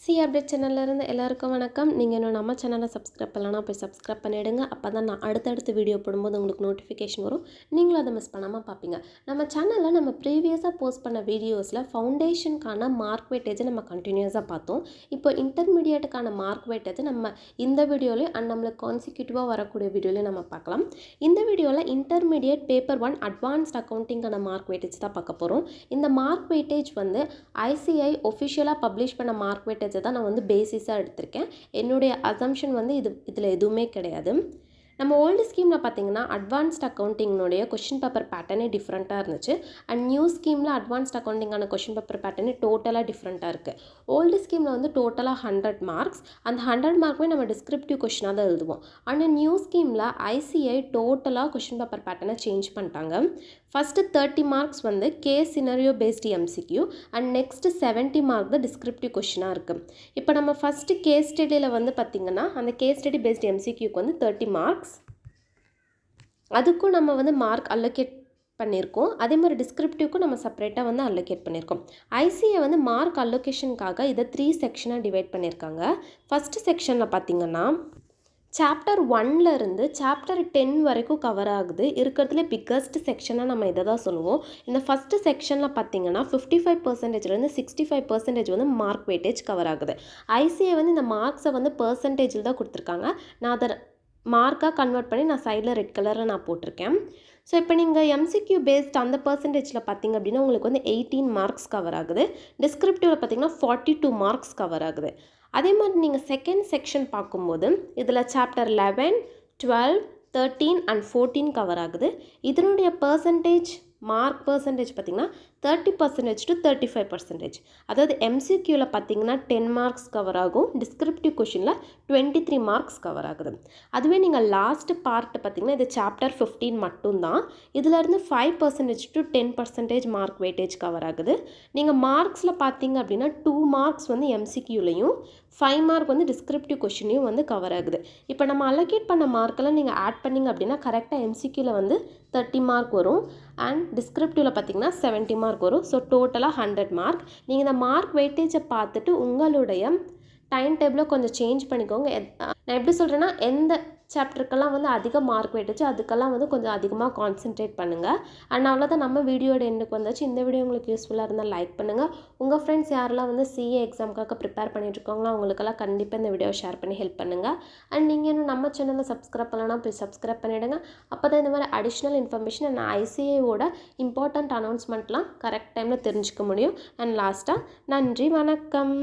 C update சேனல்லேருந்து எல்லாருக்கும் வணக்கம். நீங்கள் இன்னும் நம்ம சேனலை சப்ஸ்கிரைப் பண்ணலன்னா போய் சப்ஸ்கிரைப் பண்ணிவிடுங்க. அப்போ தான் நான் அடுத்தடுத்து வீடியோ போடும்போது உங்களுக்கு நோட்டிஃபிகேஷன் வரும். நீங்களும் அதை மிஸ் பண்ணாமல் பார்ப்பீங்க. நம்ம சேனலில் நம்ம ப்ரீவியஸாக போஸ்ட் பண்ண வீடியோஸில் ஃபவுண்டேஷனுக்கான மார்க் வெயிட்டேஜை நம்ம கண்டினியூஸாக பார்த்தோம். இப்போ இன்டர்மீடியேட்டுக்கான மார்க் வெயிட்டேஜை நம்ம இந்த வீடியோலையும் அண்ட் நம்மளுக்கு கான்சிக்யூட்டிவாக வரக்கூடிய வீடியோலையும் நம்ம பார்க்கலாம். இந்த வீடியோவில் இன்டர்மீடியேட் பேப்பர் 1 அட்வான்ஸ்ட் அக்கௌண்டிங்கான மார்க் வெயிட்டேஜ் தான் பார்க்க போகிறோம். இந்த மார்க் வெயிட்டேஜ் வந்து ஐசிஐ ஒஃபிஷியலாக பப்ளிஷ் பண்ண மார்க் வெயிட்டேஜ் தான் நான் வந்து பேசிஸாக எடுத்திருக்கேன். என்னுடைய அசம்ஷன் வந்து இதில் எதுவுமே கிடையாது. நம்ம ஓல்டு ஸ்கீமில் பார்த்தீங்கன்னா அட்வான்ஸ்ட் அக்கௌண்டிங்னுடைய கொஷின் பேப்பர் பேட்டர்னே டிஃப்ரெண்ட்டாக இருந்துச்சு. அண்ட் நியூ ஸ்கீமில் அட்வான்ஸ்ட் அக்கௌண்டிங்கான கொஷின் பேப்பர் பேட்டர்னே டோட்டலாக டிஃப்ரெண்ட்டாக இருக்குது. ஓல்டு ஸ்கீமில் வந்து டோட்டலாக 100 மார்க்ஸ். அந்த 100 மார்க்குமே நம்ம டிஸ்கிரிப்டிவ் கொஷினாக தான் எழுதுவோம். ஆனால் நியூ ஸ்கீமில் ஐசிஐ டோட்டலாக கொஷின் பேப்பர் பேட்டர்னை சேஞ்ச் பண்ணிட்டாங்க. ஃபஸ்ட்டு 30 மார்க்ஸ் வந்து case scenario based MCQ and next 70 mark தான் டிஸ்கிரிப்டிவ் கொஷினாக இருக்குது. இப்போ நம்ம ஃபஸ்ட்டு கேஸ் ஸ்டடியில் வந்து பார்த்திங்கன்னா அந்த கேஸ் ஸ்டடி பேஸ்டு எம்சிக்யூக்கு வந்து 30 மார்க்ஸ், அதுக்கும் நம்ம வந்து மார்க் அல்லோகேட் பண்ணியிருக்கோம். அதே மாதிரி டிஸ்கிரிப்டிவ்க்கும் நம்ம செப்பரேட்டாக வந்து அல்லோகேட் பண்ணியிருக்கோம். ஐசிஐ வந்து மார்க் அல்லோகேஷனுக்காக இதை 3 செக்ஷனாக டிவைட் பண்ணியிருக்காங்க. ஃபஸ்ட்டு செக்ஷனில் பார்த்திங்கன்னா சாப்டர் 1 இருந்து சாப்டர் 10 வரைக்கும் கவர் ஆகுது. இருக்கிறதுலே பிக்கஸ்ட் செக்ஷனாக நம்ம இதை தான் சொல்லுவோம். இந்த ஃபஸ்ட்டு செக்ஷனில் பார்த்திங்கன்னா 55%லேருந்து 65% வந்து மார்க் வெயிட்டேஜ் கவர் ஆகுது. ஐசிஐ வந்து இந்த மார்க்ஸை வந்து பர்சன்டேஜில் தான் கொடுத்துருக்காங்க. நான் அதை மார்க்காக கன்வெர்ட் பண்ணி நான் சைடில் ரெட் கலரில் நான் போட்டிருக்கேன். ஸோ இப்போ நீங்கள் எம்சிக்யூ பேஸ்ட் அந்த பர்சன்டேஜில் பார்த்திங்க அப்படின்னா உங்களுக்கு வந்து 18 மார்க்ஸ் கவர் ஆகுது. டிஸ்கிரிப்டிவில் பார்த்திங்கன்னா 42 மார்க்ஸ் கவர் ஆகுது. அதே மாதிரி நீங்கள் செகண்ட் செக்ஷன் பார்க்கும்போது இதில் சாப்டர் 11, 12, 13 அண்ட் 14 கவர் ஆகுது. இதனுடைய பர்சன்டேஜ் மார்க் பர்சன்டேஜ் பார்த்திங்கன்னா 30% to 35%. அதாவது எம்சிக்யூவில் பார்த்திங்கன்னா 10 மார்க்ஸ் கவர் ஆகும். டிஸ்கிரிப்டிவ் கொஷினில் 23 மார்க்ஸ் கவர் ஆகுது. அதுவே நீங்கள் லாஸ்ட் பார்ட் பார்த்திங்கன்னா இது சாப்டர் 15 மட்டும்தான். இதிலேருந்து 5% to 10% மார்க் வெயிட்டேஜ் கவர் ஆகுது. நீங்கள் மார்க்ஸில் பார்த்திங்க அப்படின்னா 2 மார்க்ஸ் வந்து எம்சிக்யூலையும் 5 மார்க் வந்து டிஸ்கிரிப்டிவ் கொஷினையும் வந்து கவர் ஆகுது. இப்போ நம்ம அலோகேட் பண்ண மார்க்கெல்லாம் நீங்கள் ஆட் பண்ணிங்க அப்படின்னா கரெக்டாக எம்சிக்யூவில் வந்து 30 மார்க் வரும் அண்ட் டிஸ்கிரிப்டிவில் பார்த்திங்கன்னா 70 மார்க் வரும். ஸோ டோட்டலாக 100 மார்க். நீங்கள் இந்த மார்க் வெயிட்டேஜை பார்த்துட்டு உங்களுடைய டைம் டேபிளை கொஞ்சம் சேஞ்ச் பண்ணிக்கோங்க. நான் எப்படி சொல்கிறேன்னா எந்த சாப்டருக்கெல்லாம் வந்து அதிக மார்க் வெயிட்டேஜ் அதுக்கெல்லாம் வந்து கொஞ்சம் அதிகமாக கான்சென்ட்ரேட் பண்ணுங்கள். அண்ட் அவ்வளோதான், நம்ம வீடியோட எண்டுக்கு வந்தாச்சு. இந்த வீடியோ உங்களுக்கு யூஸ்ஃபுல்லாக இருந்தால் லைக் பண்ணுங்கள். உங்கள் ஃப்ரெண்ட்ஸ் யாரெல்லாம் வந்து சிஏ எக்ஸாமுக்காக ப்ரிப்பேர் பண்ணிட்டுருக்காங்களோ அவங்களுக்கெல்லாம் கண்டிப்பாக இந்த வீடியோ ஷேர் பண்ணி ஹெல்ப் பண்ணுங்கள். அண்ட் நீங்கள் இன்னும் நம்ம சேனலை சப்ஸ்கிரைப் பண்ணலன்னா போய் சப்ஸ்கிரைப் பண்ணிவிடுங்க. அப்போ தான் இந்த மாதிரி அடிஷ்னல் இன்ஃபர்மேஷன் அண்ட் ஐசிஏவோட இம்பார்ட்டண்ட் அனௌன்ஸ்மெண்ட்லாம் கரெக்ட் டைமில் தெரிஞ்சுக்க முடியும். அண்ட் லாஸ்ட்டாக நன்றி, வணக்கம்.